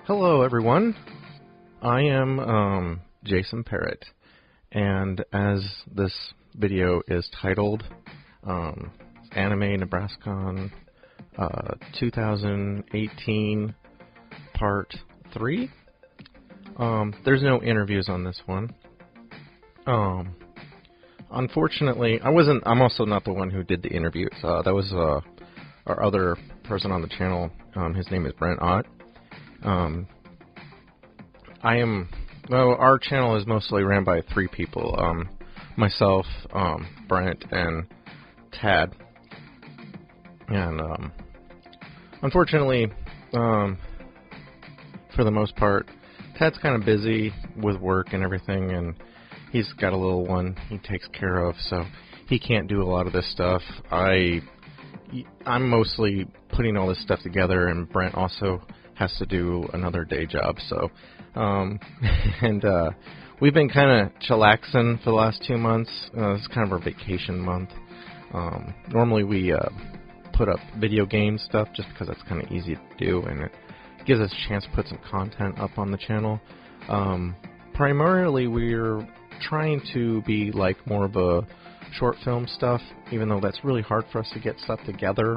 Hello everyone, I am Jason Parrott, and as this video is titled, Anime NebrasKon 2018 Part 3, there's no interviews on this one. Unfortunately, I'm also not the one who did the interviews. That was our other person on the channel. His name is Brent Ott. Our channel is mostly ran by 3 people, myself, Brent, and Tad. And, unfortunately, for the most part, Tad's kind of busy with work and everything, and he's got a little one he takes care of, so he can't do a lot of this stuff. I'm mostly putting all this stuff together, and Brent also has to do another day job, so we've been kind of chillaxing for the last 2 months. It's kind of our vacation month. Normally we put up video game stuff just because that's kind of easy to do, and it gives us a chance to put some content up on the channel. Primarily we're trying to be like more of a short film stuff, even though that's really hard for us to get stuff together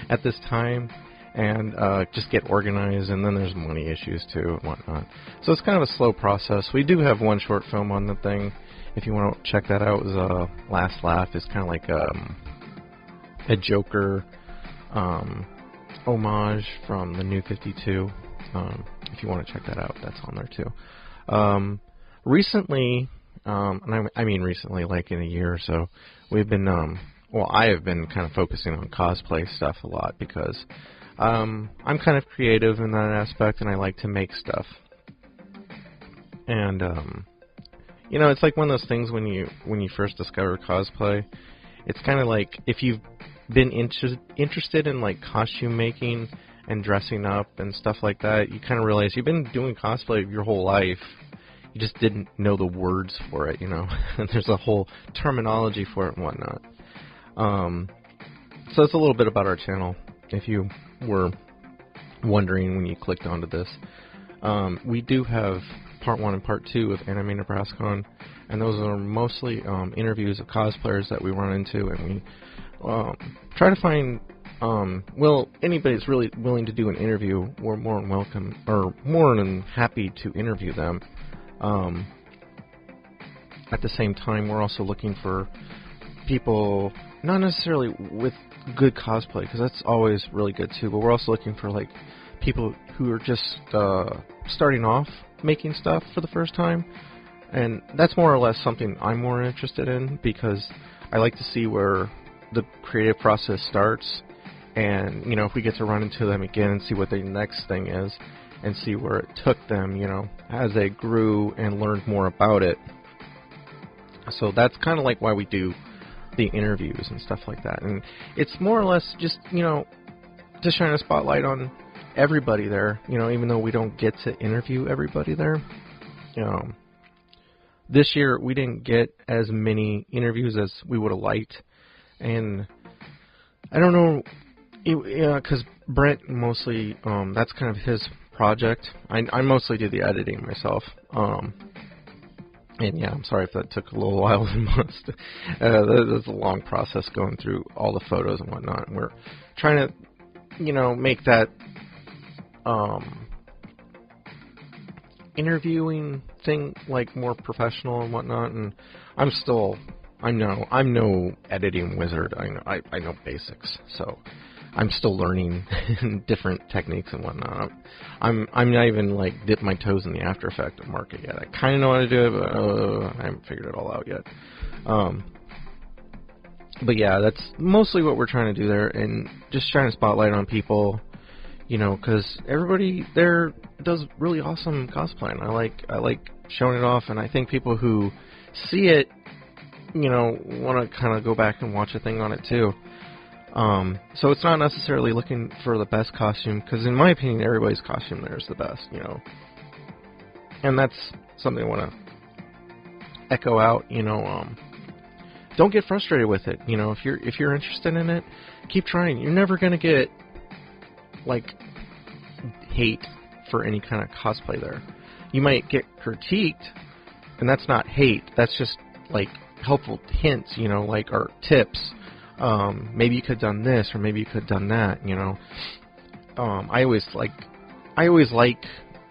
at this time, and just get organized, and then there's money issues too and whatnot. So it's kind of a slow process. We do have one short film on the thing. If you want to check that out, it was Last Laugh. It's kind of like a Joker homage from the New 52. If you want to check that out, that's on there too. Recently, and I mean recently, like in a year or so, we've been, I have been kind of focusing on cosplay stuff a lot because I'm kind of creative in that aspect, and I like to make stuff. And you know, it's like one of those things when you first discover cosplay. It's kind of like if you've been interested in like costume making and dressing up and stuff like that, you kind of realize you've been doing cosplay your whole life. You just didn't know the words for it, you know. And there's a whole terminology for it and whatnot. So it's a little bit about our channel, if you were wondering when you clicked onto this. We do have Part 1 and Part 2 of Anime NebrasKon, and those are mostly interviews of cosplayers that we run into, and we try to find, anybody that's really willing to do an interview, we're more than welcome, or more than happy to interview them. At the same time, we're also looking for people, not necessarily with good cosplay, because that's always really good too, but we're also looking for like people who are just starting off making stuff for the first time, and that's more or less something I'm more interested in, because I like to see where the creative process starts, and you know, if we get to run into them again and see what their next thing is, and see where it took them, you know, as they grew and learned more about it. So that's kind of like why we do the interviews and stuff like that. And it's more or less just, you know, to shine a spotlight on everybody there, you know, even though we don't get to interview everybody there. You know, this year we didn't get as many interviews as we would have liked, and I don't know, because Brent mostly, that's kind of his project. I mostly do the editing myself. And yeah, I'm sorry if that took a little while. There's a long process going through all the photos and whatnot. And we're trying to, you know, make that interviewing thing like more professional and whatnot. And I'm no editing wizard. I know basics, so I'm still learning different techniques and whatnot. I'm not even like dipped my toes in the After Effects market yet. I kind of know how to do it, but I haven't figured it all out yet. But yeah, that's mostly what we're trying to do there, and just trying to spotlight on people, you know, because everybody there does really awesome cosplaying. I like showing it off, and I think people who see it, you know, want to kind of go back and watch a thing on it too. So it's not necessarily looking for the best costume, because in my opinion, everybody's costume there is the best, you know. And that's something I want to echo out, you know. Don't get frustrated with it, you know. If you're interested in it, keep trying. You're never gonna get like hate for any kind of cosplay there. You might get critiqued, and that's not hate. That's just like helpful hints, you know, like, or tips. Maybe you could have done this, or maybe you could have done that, you know. I always like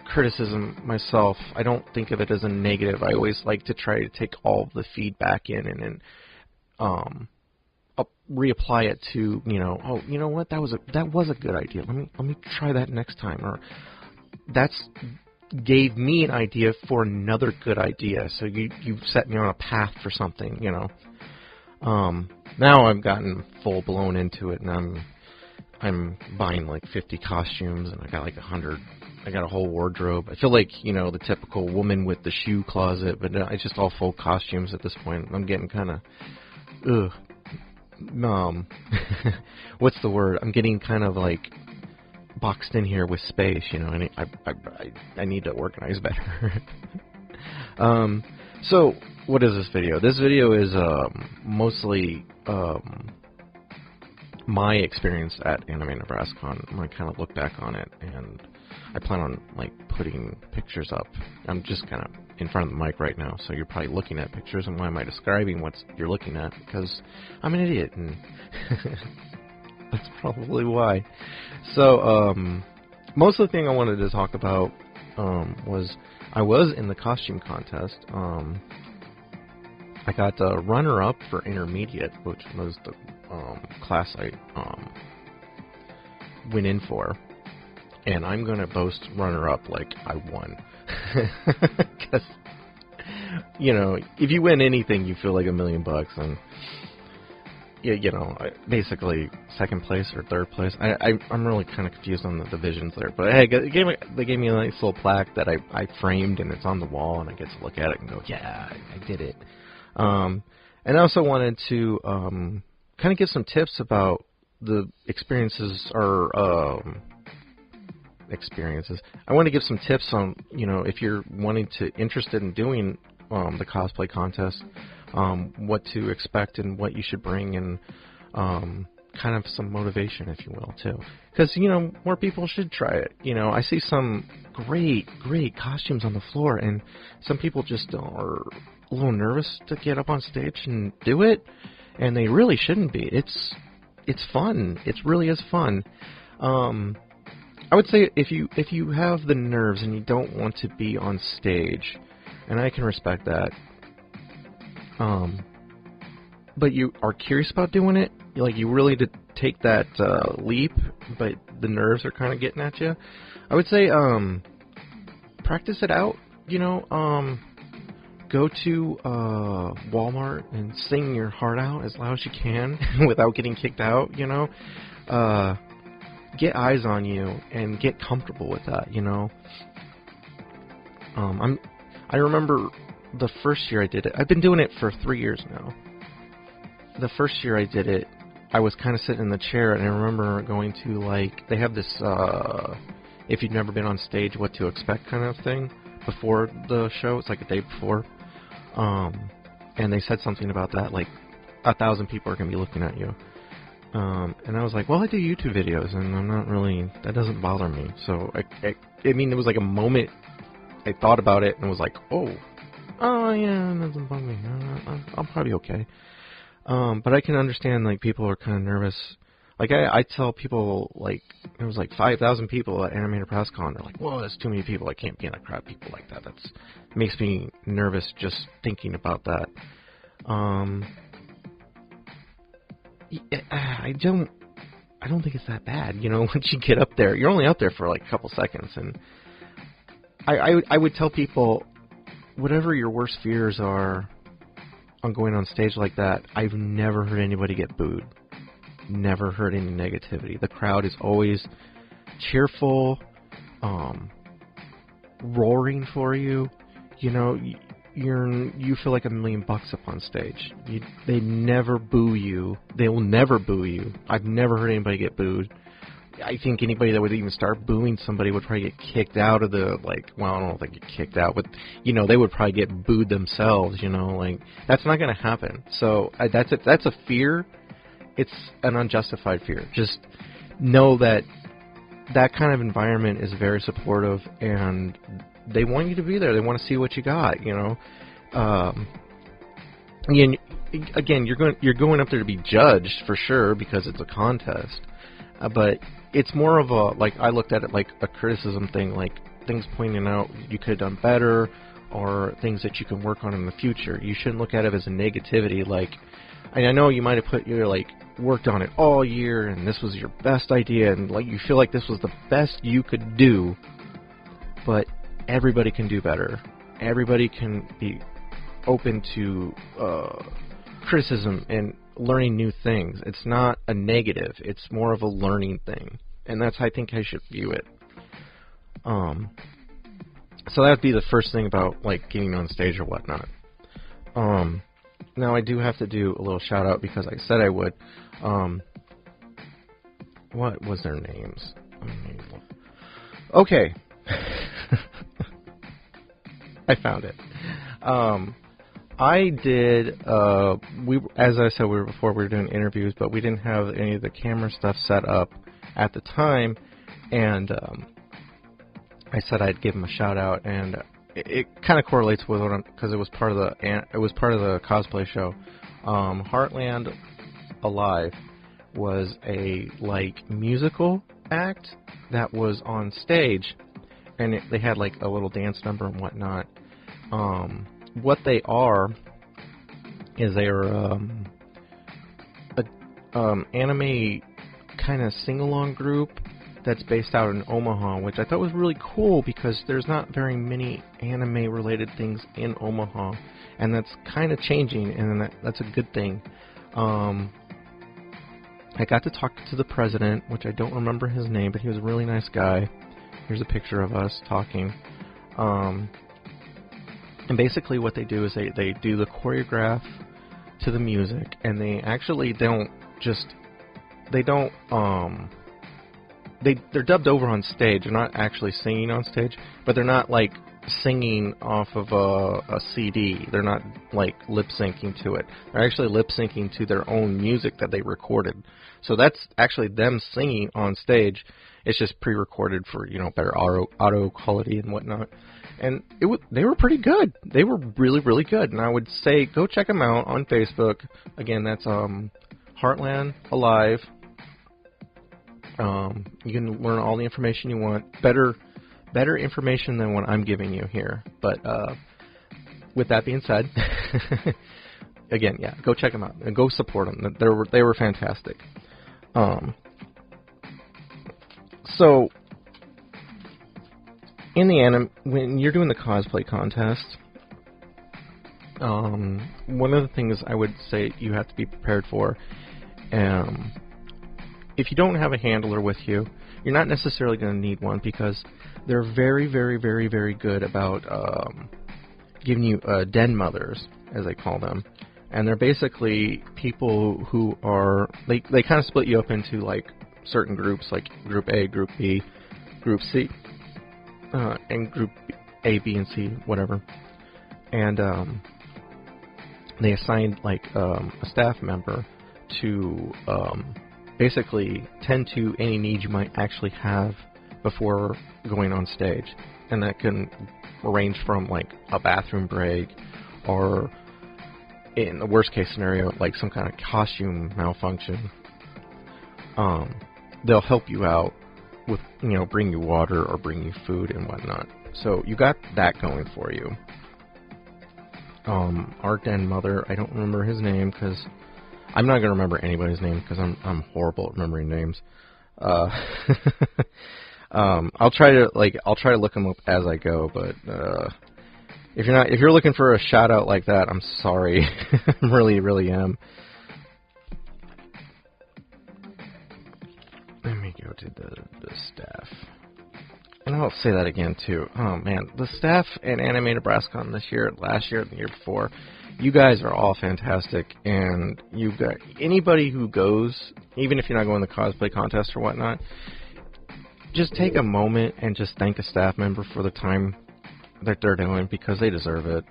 criticism myself. I don't think of it as a negative. I always like to try to take all of the feedback in and then I'll reapply it to, you know, oh, you know what, that was a good idea. Let me try that next time, or that's gave me an idea for another good idea. So you've set me on a path for something, you know. Now I've gotten full blown into it, and I'm buying like 50 costumes, and I got like 100. I got a whole wardrobe. I feel like, you know, the typical woman with the shoe closet, but it's just all full costumes at this point. I'm getting kind of, what's the word? I'm getting kind of like boxed in here with space, you know, and I need to organize better. So what is this video? This video is mostly my experience at Anime NebrasKon. I'm gonna kind of look back on it, and I plan on like putting pictures up. I'm just kind of in front of the mic right now, so you're probably looking at pictures, and why am I describing what you're looking at? Because I'm an idiot, and that's probably why. So, most of the thing I wanted to talk about was I was in the costume contest. I got the runner-up for intermediate, which was the class I went in for. And I'm going to boast runner-up like I won. Because, you know, if you win anything, you feel like $1 million. And, you know, basically second place or third place. I'm really kind of confused on the divisions there. But, hey, they gave me a nice little plaque that I framed, and it's on the wall, and I get to look at it and go, yeah, I did it. And I also wanted to kind of give some tips about the experiences or experiences. I want to give some tips on, you know, if you're interested in doing the cosplay contest, what to expect and what you should bring, and kind of some motivation, if you will, too. Because, you know, more people should try it. You know, I see some great costumes on the floor, and some people just are a little nervous to get up on stage and do it, and they really shouldn't be. It's fun. It really is fun. I would say if you have the nerves and you don't want to be on stage, and I can respect that, but you are curious about doing it, like you really did take that leap, but the nerves are kind of getting at you, I would say practice it out. You know, go to Walmart and sing your heart out as loud as you can without getting kicked out. You know, get eyes on you and get comfortable with that. You know, I remember the first year I did it. I've been doing it for 3 years now. The first year I did it, I was kind of sitting in the chair, and I remember going to, like, they have this, if you've never been on stage, what to expect kind of thing before the show. It's like a day before. And they said something about that, like, 1,000 people are going to be looking at you. And I was like, well, I do YouTube videos, and I'm not really, that doesn't bother me. So, I mean, it was like a moment I thought about it and was like, oh yeah, that doesn't bother me. I'll probably be okay. But I can understand, like, people are kind of nervous. Like, I tell people, like, there was like 5,000 people at Anime NebrasKon. They're like, whoa, that's too many people. I can't be in a crowd of people like that. It makes me nervous just thinking about that. I don't think it's that bad. You know, once you get up there, you're only up there for like a couple seconds. And I would tell people, whatever your worst fears are on going on stage like that, I've never heard anybody get booed. Never heard any negativity. The crowd is always cheerful, roaring for you. You know, you feel like $1 million up on stage. They never boo you. They will never boo you. I've never heard anybody get booed. I think anybody that would even start booing somebody would probably get kicked out of the, like, well, I don't know if they get kicked out, but, you know, they would probably get booed themselves, you know, like, that's not going to happen. So, that's a fear. It's an unjustified fear. Just know that that kind of environment is very supportive, and they want you to be there. They want to see what you got, you know. And again, you're going up there to be judged for sure because it's a contest, but it's more of a, like, I looked at it like a criticism thing, like things pointing out you could have done better or things that you can work on in the future. You shouldn't look at it as a negativity. Like, and I know you might have worked on it all year and this was your best idea and like you feel like this was the best you could do, but everybody can do better. Everybody can be open to criticism and learning new things. It's not a negative. It's more of a learning thing, and that's how I think I should view it. So that would be the first thing about like getting on stage or whatnot. Now I do have to do a little shout out because I said I would. What was their names? Okay. I found it. I did, as I said before, we were doing interviews, but we didn't have any of the camera stuff set up at the time, and I said I'd give them a shout out, and it kind of correlates with what because it was part of the cosplay show. Heartland Alive was a like musical act that was on stage, and they had like a little dance number and whatnot. What they are is they're anime kind of sing-along group that's based out in Omaha, which I thought was really cool because there's not very many anime-related things in Omaha, and that's kind of changing, and that's a good thing. I got to talk to the president, which I don't remember his name, but he was a really nice guy. Here's a picture of us talking. And basically what they do is they do the choreograph to the music, and they actually they're dubbed over on stage. They're not actually singing on stage, but they're not like singing off of a CD. They're not like lip syncing to it. They're actually lip syncing to their own music that they recorded. So that's actually them singing on stage. It's just pre-recorded for, you know, better auto quality and whatnot. And they were pretty good. They were really, really good. And I would say go check them out on Facebook. Again, that's Heartland Alive. You can learn all the information you want. Better information than what I'm giving you here. But with that being said, again, yeah, go check them out and go support them. They were fantastic. So in the anime, when you're doing the cosplay contest, one of the things I would say you have to be prepared for, if you don't have a handler with you, you're not necessarily going to need one because they're very, very, very, very good about giving you den mothers, as they call them. And they're basically people who are, they kind of split you up into like certain groups, like Group A, Group B, Group C, and Group A, B, and C, whatever. And they assigned like a staff member to basically tend to any needs you might actually have before going on stage. And that can range from like a bathroom break, or in the worst case scenario, like some kind of costume malfunction. They'll help you out with, you know, bring you water or bring you food and whatnot. So you got that going for you. Our den mother, I don't remember his name because I'm not gonna remember anybody's name because I'm horrible at remembering names. I'll try to look them up as I go, but if you're looking for a shout out like that, I'm sorry. I really, really am. Let me go to the staff. And I'll say that again too. Oh man, the staff in Anime NebrasKon this year, last year, and the year before, you guys are all fantastic, and you've got anybody who goes, even if you're not going to the cosplay contest or whatnot, just take a moment and just thank a staff member for the time that they're doing, because they deserve it.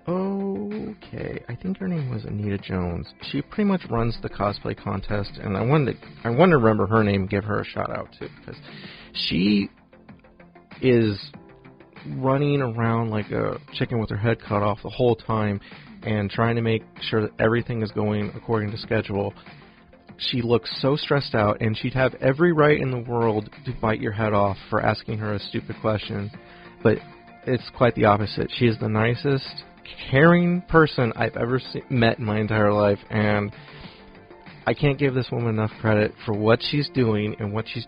Okay, I think her name was Anita Jones. She pretty much runs the cosplay contest, and I wanted to remember her name and give her a shout out too, because she is running around like a chicken with her head cut off the whole time and trying to make sure that everything is going according to schedule. She looks so stressed out, and she'd have every right in the world to bite your head off for asking her a stupid question, but it's quite the opposite. She is the nicest, caring person I've ever met in my entire life, and I can't give this woman enough credit for what she's doing and what she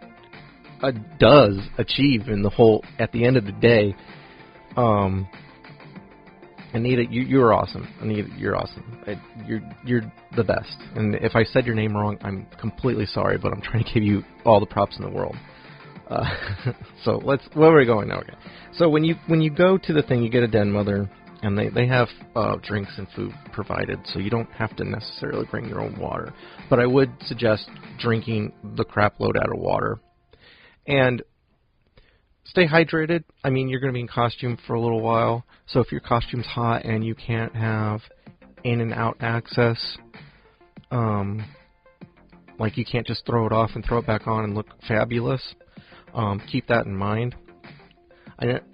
does achieve in the whole, at the end of the day. Anita, you're awesome. Anita, you're awesome. You're the best. And if I said your name wrong, I'm completely sorry, but I'm trying to give you all the props in the world. So where are we going now? Okay. So when you go to the thing, you get a den mother, and they have drinks and food provided, so you don't have to necessarily bring your own water. But I would suggest drinking the crap load out of water. And stay hydrated. I mean, you're going to be in costume for a little while, so if your costume's hot and you can't have in and out access, like you can't just throw it off and throw it back on and look fabulous, keep that in mind.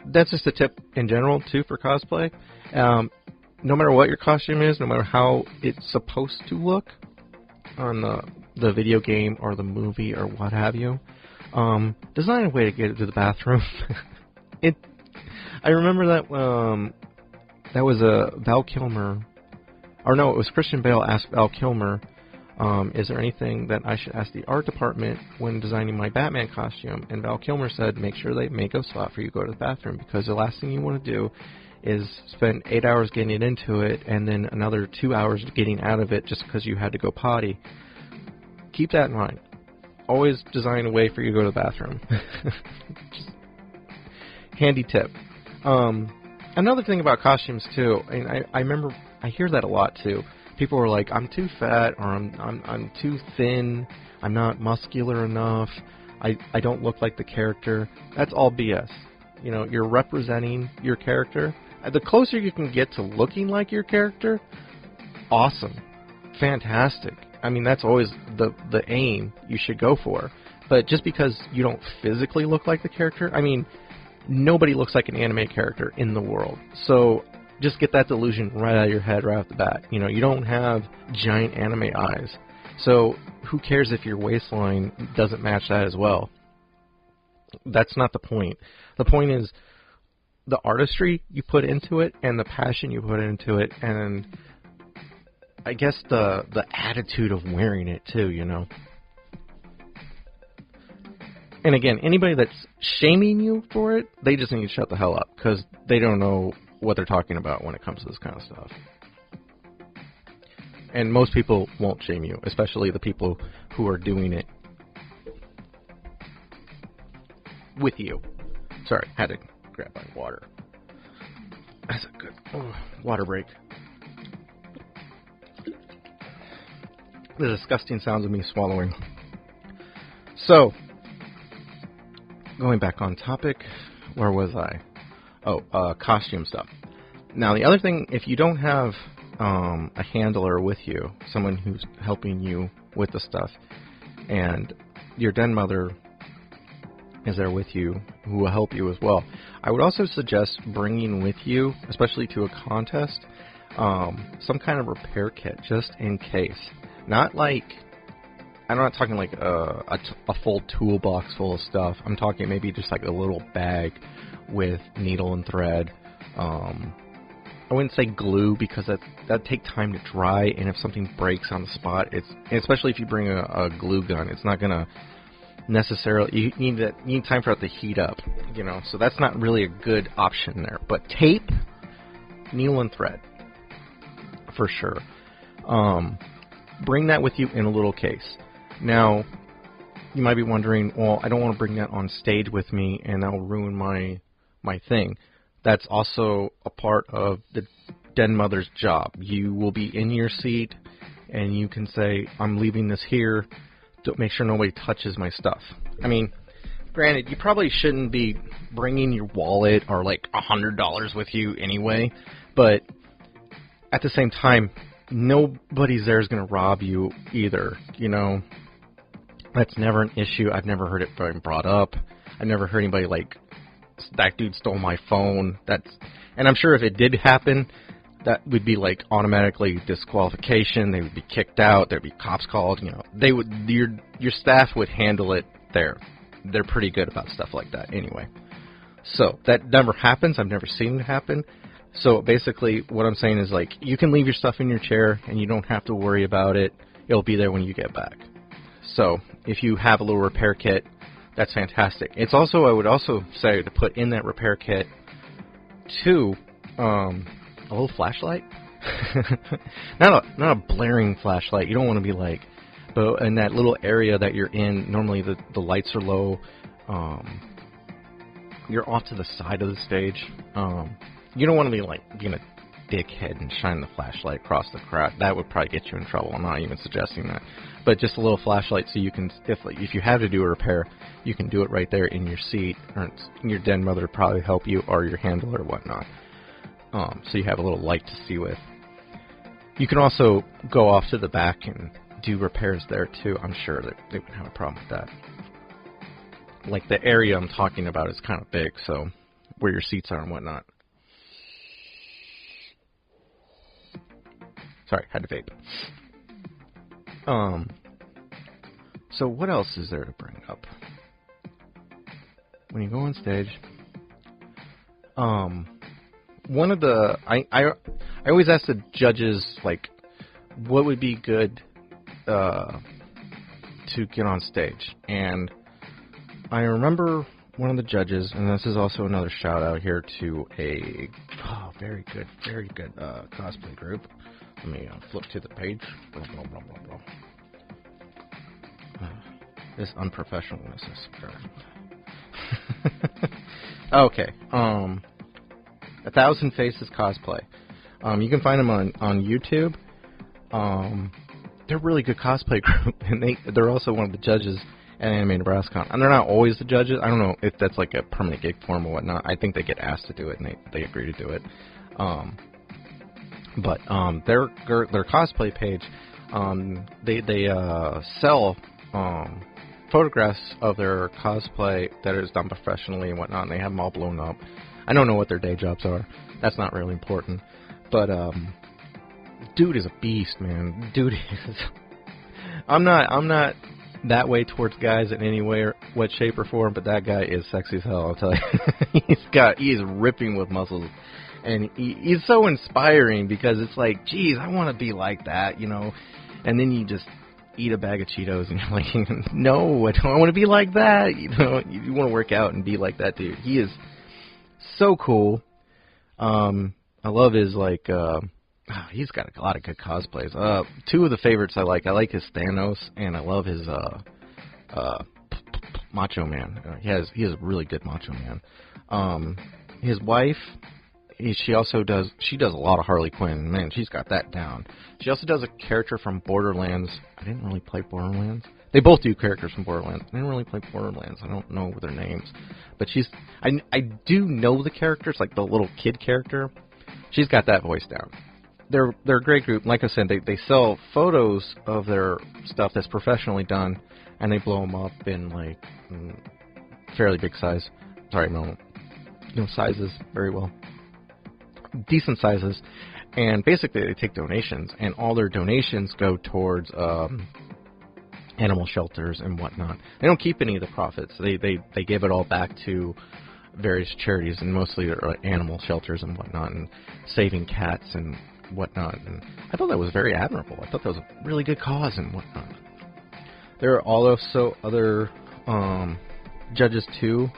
That's just a tip in general, too, for cosplay. No matter what your costume is, no matter how it's supposed to look on the video game or the movie or what have you, design a way to get it to the bathroom. I remember that was a Val Kilmer, or no, it was Christian Bale asked Val Kilmer, is there anything that I should ask the art department when designing my Batman costume? And Val Kilmer said, make sure they make a spot for you to go to the bathroom, because the last thing you want to do is spend 8 hours getting into it and then another 2 hours getting out of it just because you had to go potty. Keep that in mind. Always design a way for you to go to the bathroom. Just handy tip. Another thing about costumes too, and I remember I hear that a lot too. People are like, I'm too fat, or I'm too thin, I'm not muscular enough, I don't look like the character. That's all BS. You know, you're representing your character. The closer you can get to looking like your character, awesome, fantastic. I mean, that's always the aim you should go for. But just because you don't physically look like the character, I mean, nobody looks like an anime character in the world. So just get that delusion right out of your head right off the bat. You know, you don't have giant anime eyes. So who cares if your waistline doesn't match that as well? That's not the point. The point is the artistry you put into it and the passion you put into it, and I guess the attitude of wearing it too, you know. And again, anybody that's shaming you for it, they just need to shut the hell up, because they don't know what they're talking about when it comes to this kind of stuff. And most people won't shame you, especially the people who are doing it with you. Sorry, had to grab my water. That's a good water break. The disgusting sounds of me swallowing. So, going back on topic, where was I? Oh, costume stuff. Now, the other thing, if you don't have a handler with you, someone who's helping you with the stuff, and your den mother is there with you, who will help you as well, I would also suggest bringing with you, especially to a contest, some kind of repair kit, just in case. Not like, I'm not talking like a full toolbox full of stuff. I'm talking maybe just like a little bag with needle and thread. I wouldn't say glue, because that'd take time to dry, and if something breaks on the spot, especially if you bring a glue gun, it's not gonna necessarily, you need time for it to heat up, you know. So that's not really a good option there. But tape, needle and thread, for sure. Bring that with you in a little case. Now, you might be wondering, well, I don't want to bring that on stage with me, and that'll ruin my thing. That's also a part of the den mother's job. You will be in your seat, and you can say, I'm leaving this here to make sure nobody touches my stuff. I mean, granted, you probably shouldn't be bringing your wallet or like $100 with you anyway, but at the same time, nobody's there is going to rob you either. You know, that's never an issue. I've never heard it being brought up. I've never heard anybody like, that dude stole my phone. And I'm sure if it did happen, that would be like automatically disqualification. They would be kicked out. There'd be cops called. You know, they would. Your staff would handle it there. They're pretty good about stuff like that anyway. So that never happens. I've never seen it happen. So basically, what I'm saying is like, you can leave your stuff in your chair and you don't have to worry about it. It'll be there when you get back. So if you have a little repair kit, that's fantastic. It's also, I would also say to put in that repair kit too, a little flashlight. not a blaring flashlight. You don't want to be like, but in that little area that you're in, normally the lights are low. You're off to the side of the stage. You don't want to be like being a dickhead and shine the flashlight across the crowd. That would probably get you in trouble. I'm not even suggesting that. But just a little flashlight so you can, if you have to do a repair, you can do it right there in your seat. Or your den mother would probably help you, or your handler or whatnot. So you have a little light to see with. You can also go off to the back and do repairs there too. I'm sure that they wouldn't have a problem with that. Like the area I'm talking about is kind of big, so where your seats are and whatnot. Sorry, had to vape. So what else is there to bring up? When you go on stage, one of the I always ask the judges like, what would be good to get on stage, and I remember one of the judges, and this is also another shout out here to a very good cosplay group. Let me flip to the page. Blah, blah, blah, blah, blah. This unprofessionalness is okay. 1,000 Faces Cosplay. You can find them on YouTube. They're a really good cosplay group, and they're also one of the judges at Anime NebrasKon. And they're not always the judges. I don't know if that's like a permanent gig for them or whatnot. I think they get asked to do it, and they agree to do it. But their cosplay page, they sell photographs of their cosplay that is done professionally and whatnot, and they have them all blown up. I don't know what their day jobs are. That's not really important. But dude is a beast, man. Dude is. I'm not that way towards guys in any way, or what shape or form, but that guy is sexy as hell. I'll tell you. He is ripping with muscles. And he's so inspiring because it's like, geez, I want to be like that, you know. And then you just eat a bag of Cheetos and you're like, no, I don't want to be like that. You know, you want to work out and be like that dude. He is so cool. I love his, like, he's got a lot of good cosplays. Two of the favorites I like his Thanos, and I love his Macho Man. He has a really good Macho Man. His wife, she does a lot of Harley Quinn. Man, she's got that down. She also does a character from Borderlands. I didn't really play Borderlands. They both do characters from Borderlands. I didn't really play Borderlands. I don't know their names. But I do know the characters, like the little kid character. She's got that voice down. They're a great group. Like I said, they sell photos of their stuff that's professionally done, and they blow them up in like fairly big size. Sorry, no sizes very well. Decent sizes, and basically they take donations, and all their donations go towards animal shelters and whatnot. They don't keep any of the profits. They give it all back to various charities, and mostly animal shelters and whatnot, and saving cats and whatnot. And I thought that was very admirable. I thought that was a really good cause and whatnot. There are also other judges too.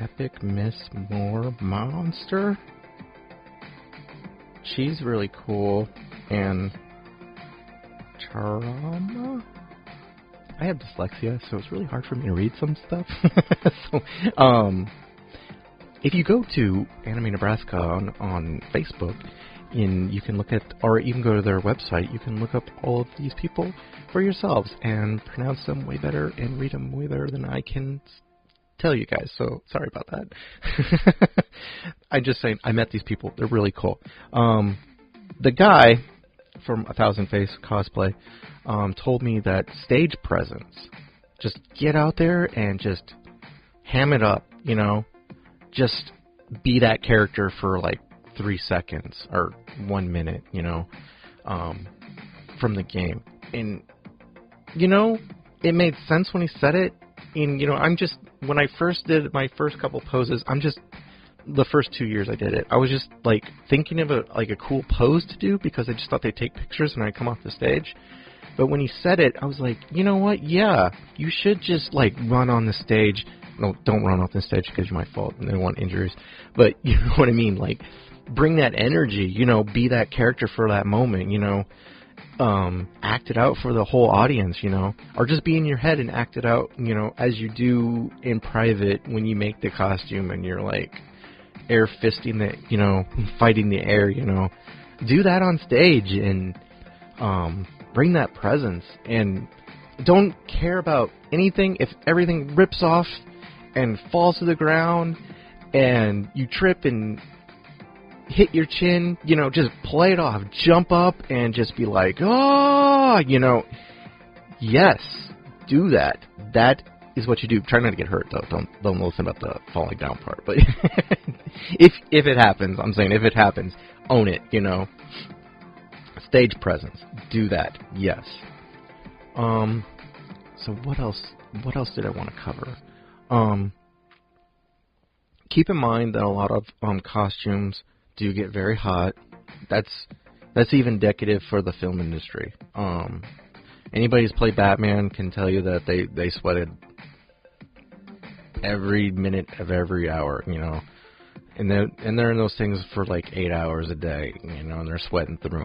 Epic Miss Moore Monster. She's really cool. And Charama. I have dyslexia, so it's really hard for me to read some stuff. So, if you go to Anime NebrasKon on Facebook, you can look at, or even go to their website, you can look up all of these people for yourselves and pronounce them way better and read them way better than I can tell you guys, so sorry about that. I'm just saying, I met these people. They're really cool. The guy from 1000 Face Cosplay told me that stage presence, just get out there and just ham it up, you know, just be that character for like 3 seconds or 1 minute, you know, from the game. And, you know, it made sense when he said it. And, you know, when I first did my first couple poses, the first 2 years I did it, I was just, like, thinking of a cool pose to do because I just thought they'd take pictures when I come off the stage. But when he said it, I was like, you know what? Yeah, you should just, like, run on the stage. No, don't run off the stage because you might fall and they want injuries. But you know what I mean? Like, bring that energy, you know, be that character for that moment, you know. Act it out for the whole audience, you know, or just be in your head and act it out, you know, as you do in private when you make the costume and you're like air fisting the, you know, fighting the air, you know. Do that on stage and bring that presence, and don't care about anything. If everything rips off and falls to the ground and you trip and hit your chin, you know, just play it off. Jump up and just be like, oh, you know. Yes, do that. That is what you do. Try not to get hurt, though. Don't listen about the falling down part. But if it happens, I'm saying if it happens, own it, you know. Stage presence. Do that. Yes. So what else did I want to cover? Keep in mind that a lot of costumes do get very hot. That's even indicative for the film industry. Anybody who's played Batman can tell you that they sweated every minute of every hour, you know. And they're in those things for like 8 hours a day, you know, and they're sweating through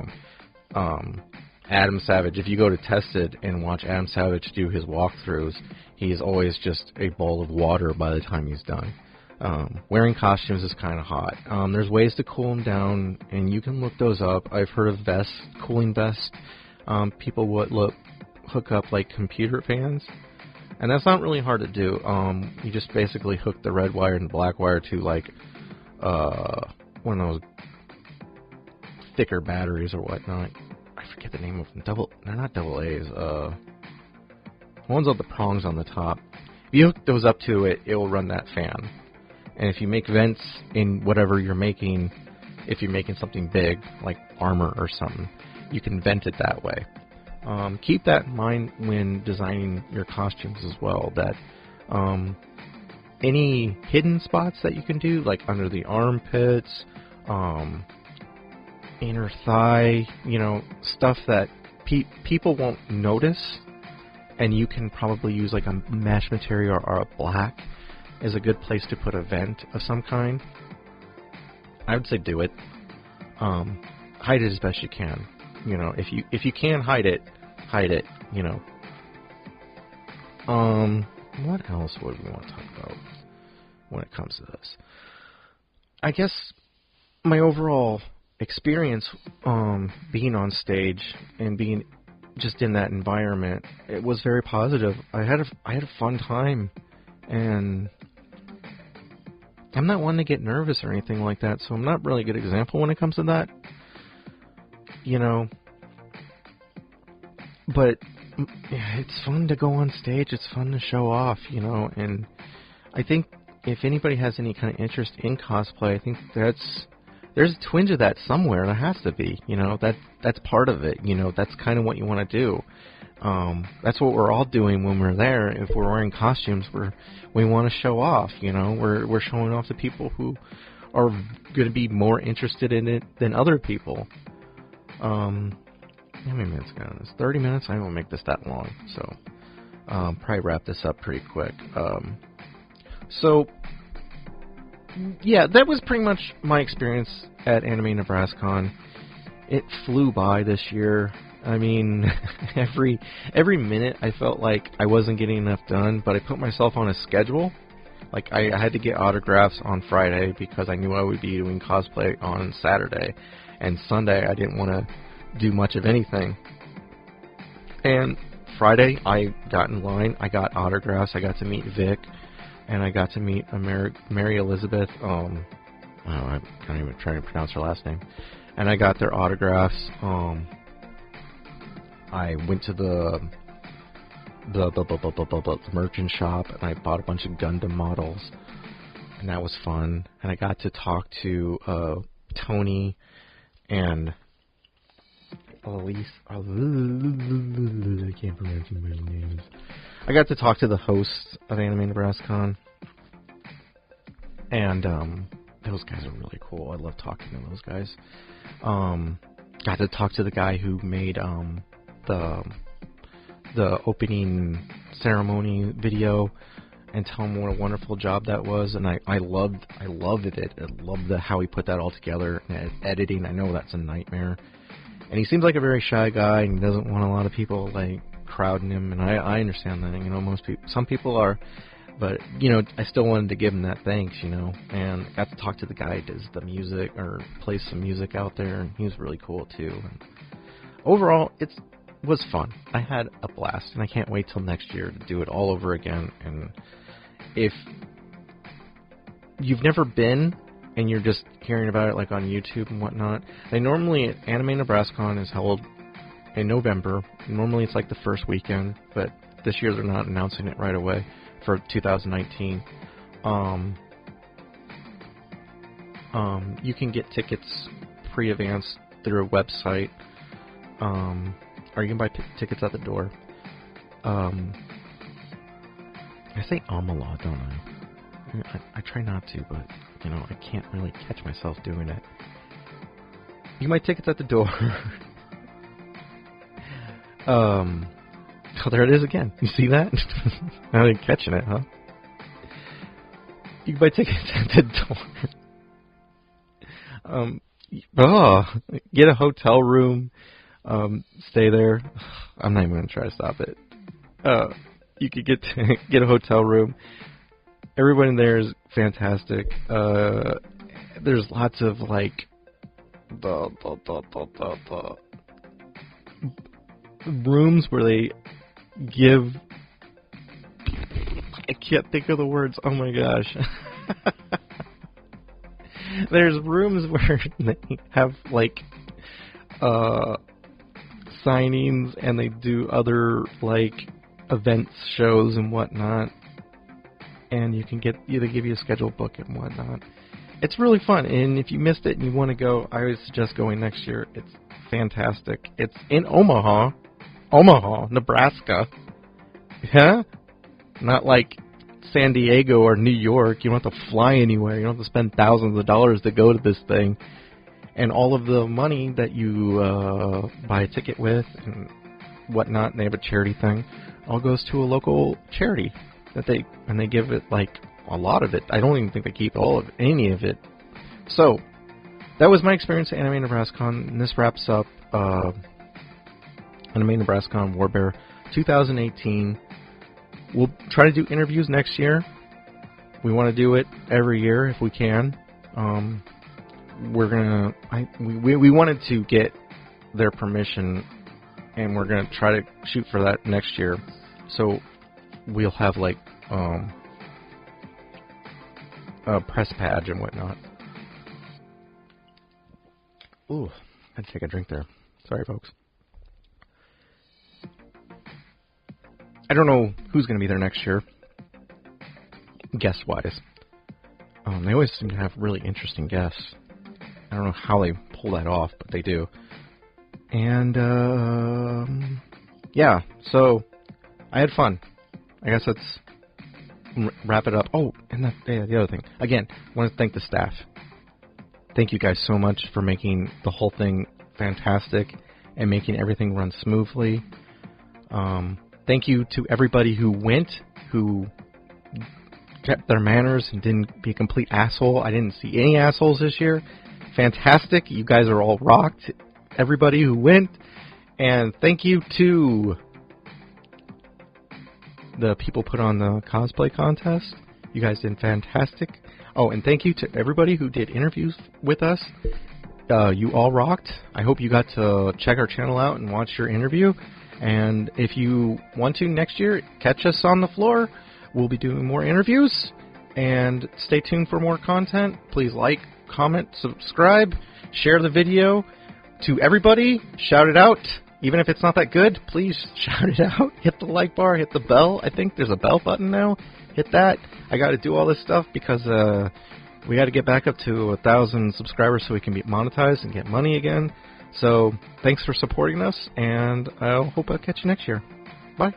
them. Adam Savage, if you go to Tested and watch Adam Savage do his walkthroughs, he's always just a bowl of water by the time he's done. Wearing costumes is kind of hot. There's ways to cool them down, and you can look those up. I've heard of vests, cooling vests. People would hook up like computer fans, and that's not really hard to do. You just basically hook the red wire and the black wire to like one of those thicker batteries or whatnot. I forget the name of them. They're not double A's. Ones with the prongs on the top. If you hook those up to it, it will run that fan. And if you make vents in whatever you're making, if you're making something big, like armor or something, you can vent it that way. Keep that in mind when designing your costumes as well, that any hidden spots that you can do, like under the armpits, inner thigh, you know, stuff that people won't notice, and you can probably use like a mesh material or a black is a good place to put a vent of some kind. I would say do it. Hide it as best you can. You know, if you can hide it, you know. What else would we want to talk about when it comes to this? I guess my overall experience being on stage and being just in that environment, it was very positive. I had a fun time, and I'm not one to get nervous or anything like that, so I'm not really a good example when it comes to that, you know. But yeah, it's fun to go on stage. It's fun to show off, you know. And I think if anybody has any kind of interest in cosplay, I think there's a twinge of that somewhere. There has to be, you know. That's part of it, you know. That's kind of what you want to do. That's what we're all doing when we're there. If we're wearing costumes, we want to show off, you know. We're showing off to people who are going to be more interested in it than other people. How many minutes got on this? 30 minutes? I won't make this that long, so probably wrap this up pretty quick. So yeah, that was pretty much my experience at Anime NebrasKon. It flew by this year. I mean, every minute I felt like I wasn't getting enough done, but I put myself on a schedule. Like, I had to get autographs on Friday because I knew I would be doing cosplay on Saturday. And Sunday I didn't want to do much of anything. And Friday I got in line, I got autographs, I got to meet Vic. and I got to meet Mary Elizabeth. I can't even try to pronounce her last name. And I got their autographs. I went to the merchant shop, and I bought a bunch of Gundam models, and that was fun. And I got to talk to Tony and Elise. I can't pronounce anybody's names. I got to talk to the hosts of Anime NebrasKon, and those guys are really cool. I love talking to those guys. Got to talk to the guy who made the opening ceremony video and tell him what a wonderful job that was, and I loved it. I loved how he put that all together. And editing, I know that's a nightmare. And he seems like a very shy guy, and he doesn't want a lot of people like crowding him. And I understand that. You know, some people are, but you know, I still wanted to give him that thanks. You know, and got to talk to the guy who does the music or plays some music out there, and he was really cool too. And overall, it was fun. I had a blast, and I can't wait till next year to do it all over again. And if you've never been and you're just hearing about it like on YouTube and whatnot, normally Anime NebrasKon is held in November. Normally it's like the first weekend, but this year they're not announcing it right away for 2019. You can get tickets pre-advanced through a website, or you can buy tickets at the door. I say Amala, don't I? I try not to, but you know, I can't really catch myself doing it. You can buy tickets at the door. Oh, there it is again. You see that? Now you're catching it, huh? You can buy tickets at the door. Get a hotel room. Stay there. I'm not even going to try to stop it. You could get a hotel room. Everyone in there is fantastic. There's lots of like the rooms where they give. I can't think of the words. Oh my gosh. There's rooms where they have like signings, and they do other like events, shows, and whatnot. And you can they give you a scheduled book and whatnot. It's really fun, and if you missed it and you want to go, I always suggest going next year. It's fantastic. It's in Omaha, Nebraska. Yeah? Not like San Diego or New York. You don't have to fly anywhere. You don't have to spend thousands of dollars to go to this thing. And all of the money that you buy a ticket with and whatnot, and they have a charity thing, all goes to a local charity that they give it like a lot of it. I don't even think they keep any of it. So that was my experience at Anime NebrasKon, and this wraps up Anime NebrasKon Warbear 2018. We'll try to do interviews next year. We want to do it every year if we can. We wanted to get their permission, and we're gonna try to shoot for that next year. So we'll have like a press badge and whatnot. Ooh, I had to take a drink there. Sorry, folks. I don't know who's going to be there next year, guest-wise. They always seem to have really interesting guests. I don't know how they pull that off, but they do. And, yeah, so I had fun. I guess let's wrap it up. Oh, and the other thing. Again, I want to thank the staff. Thank you guys so much for making the whole thing fantastic and making everything run smoothly. Thank you to everybody who went, who kept their manners and didn't be a complete asshole. I didn't see any assholes this year. Fantastic. You guys are all rocked. Everybody who went. And thank you to the people put on the cosplay contest. You guys did fantastic. Oh, and thank you to everybody who did interviews with us. You all rocked. I hope you got to check our channel out and watch your interview. And if you want to next year, catch us on the floor. We'll be doing more interviews. and stay tuned for more content. Please like, comment, subscribe, share the video to everybody, shout it out. Even if it's not that good, please shout it out. Hit the like bar, hit the bell. I think there's a bell button now. Hit that. I got to do all this stuff because we got to get back up to 1,000 subscribers so we can be monetized and get money again. So thanks for supporting us, and I hope I'll catch you next year. Bye.